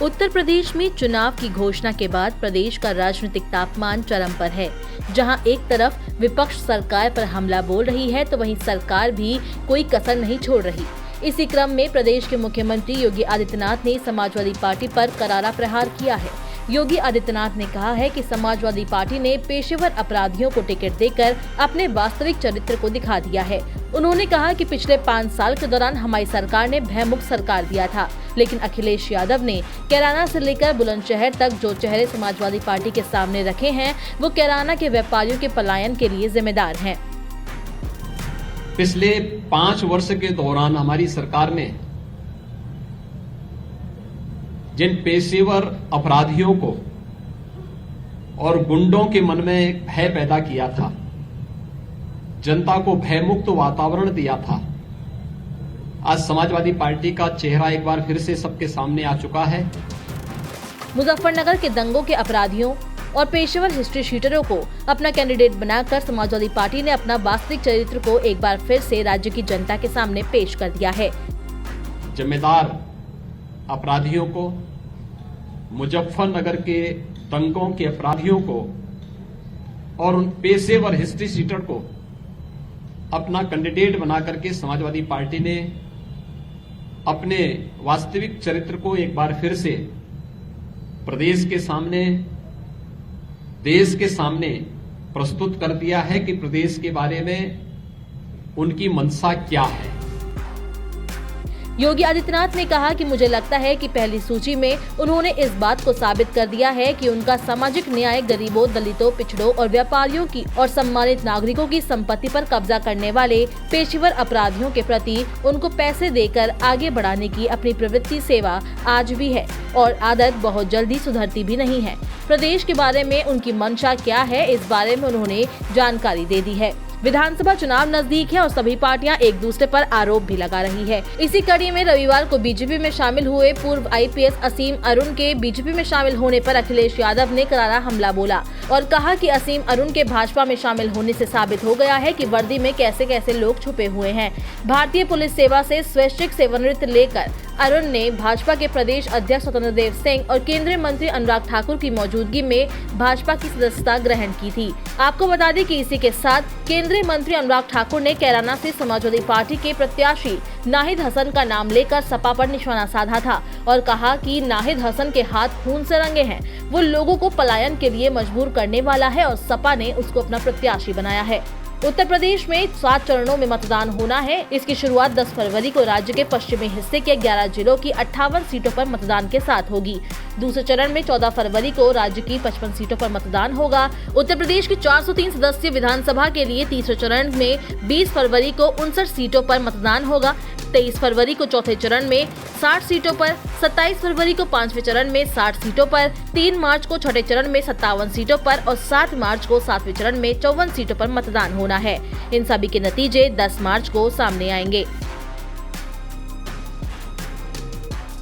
उत्तर प्रदेश में चुनाव की घोषणा के बाद प्रदेश का राजनीतिक तापमान चरम पर है। जहां एक तरफ विपक्ष सरकार पर हमला बोल रही है, तो वहीं सरकार भी कोई कसर नहीं छोड़ रही। इसी क्रम में प्रदेश के मुख्यमंत्री योगी आदित्यनाथ ने समाजवादी पार्टी पर करारा प्रहार किया है। योगी आदित्यनाथ ने कहा है कि समाजवादी पार्टी ने पेशेवर अपराधियों को टिकट देकर अपने वास्तविक चरित्र को दिखा दिया है। उन्होंने कहा कि पिछले 5 साल के दौरान हमारी सरकार ने भयमुक्त सरकार दिया था, लेकिन अखिलेश यादव ने कैराना से लेकर बुलंदशहर तक जो चेहरे समाजवादी पार्टी के सामने रखे हैं, वो कैराना के व्यापारियों के पलायन के लिए जिम्मेदार हैं। पिछले 5 वर्ष के दौरान हमारी सरकार ने जिन पेशेवर अपराधियों को और गुंडों के मन में एक भय पैदा किया था, जनता को भयमुक्त वातावरण दिया था, आज समाजवादी पार्टी का चेहरा एक बार फिर से सबके सामने आ चुका है। मुजफ्फरनगर के दंगों के अपराधियों और पेशेवर हिस्ट्री शीटरों को अपना कैंडिडेट बनाकर समाजवादी पार्टी ने अपना वास्तविक चरित्र को एक बार फिर से राज्य की जनता के सामने पेश कर दिया है। जिम्मेदार अपराधियों को, मुजफ्फरनगर के दंगों के अपराधियों को और उन पेशेवर हिस्ट्री शीटर को अपना कैंडिडेट बना करके समाजवादी पार्टी ने अपने वास्तविक चरित्र को एक बार फिर से प्रदेश के सामने, देश के सामने प्रस्तुत कर दिया है कि प्रदेश के बारे में उनकी मंशा क्या है। योगी आदित्यनाथ ने कहा कि मुझे लगता है कि पहली सूची में उन्होंने इस बात को साबित कर दिया है कि उनका सामाजिक न्याय गरीबों, दलितों, पिछड़ों और व्यापारियों की और सम्मानित नागरिकों की संपत्ति पर कब्जा करने वाले पेशेवर अपराधियों के प्रति उनको पैसे देकर आगे बढ़ाने की अपनी प्रवृत्ति सेवा आज भी है और आदत बहुत जल्दी सुधरती भी नहीं है। प्रदेश के बारे में उनकी मंशा क्या है, इस बारे में उन्होंने जानकारी दे दी है। विधानसभा चुनाव नजदीक है और सभी पार्टियां एक दूसरे पर आरोप भी लगा रही है। इसी कड़ी में रविवार को बीजेपी में शामिल हुए पूर्व आईपीएस असीम अरुण के बीजेपी में शामिल होने पर अखिलेश यादव ने करारा हमला बोला और कहा कि असीम अरुण के भाजपा में शामिल होने से साबित हो गया है कि वर्दी में कैसे कैसे लोग छुपे हुए हैं। भारतीय पुलिस सेवा से स्वैच्छिक सेवानिवृत्ति लेकर अरुण ने भाजपा के प्रदेश अध्यक्ष स्वतंत्र देव सिंह और केंद्रीय मंत्री अनुराग ठाकुर की मौजूदगी में भाजपा की सदस्यता ग्रहण की थी। आपको बता दें कि इसी के साथ केंद्रीय मंत्री अनुराग ठाकुर ने कैराना से समाजवादी पार्टी के प्रत्याशी नाहिद हसन का नाम लेकर सपा पर निशाना साधा था और कहा कि नाहिद हसन के हाथ खून से रंगे हैं, वो लोगों को पलायन के लिए मजबूर करने वाला है और सपा ने उसको अपना प्रत्याशी बनाया है। उत्तर प्रदेश में 7 चरणों में मतदान होना है। इसकी शुरुआत 10 फरवरी को राज्य के पश्चिमी हिस्से के 11 जिलों की 58 सीटों पर मतदान के साथ होगी। दूसरे चरण में 14 फरवरी को राज्य की 55 सीटों पर मतदान होगा। उत्तर प्रदेश की 403 सदस्यीय विधानसभा के लिए तीसरे चरण में 20 फरवरी को 59 सीटों पर मतदान होगा। 23 फरवरी को चौथे चरण में 60 सीटों पर, 27 फरवरी को 5वें चरण में 60 सीटों पर, 3 मार्च को छठे चरण में 57 सीटों पर और 7 मार्च को 7वें चरण में 54 सीटों पर मतदान होना है। इन सभी के नतीजे 10 मार्च को सामने आएंगे।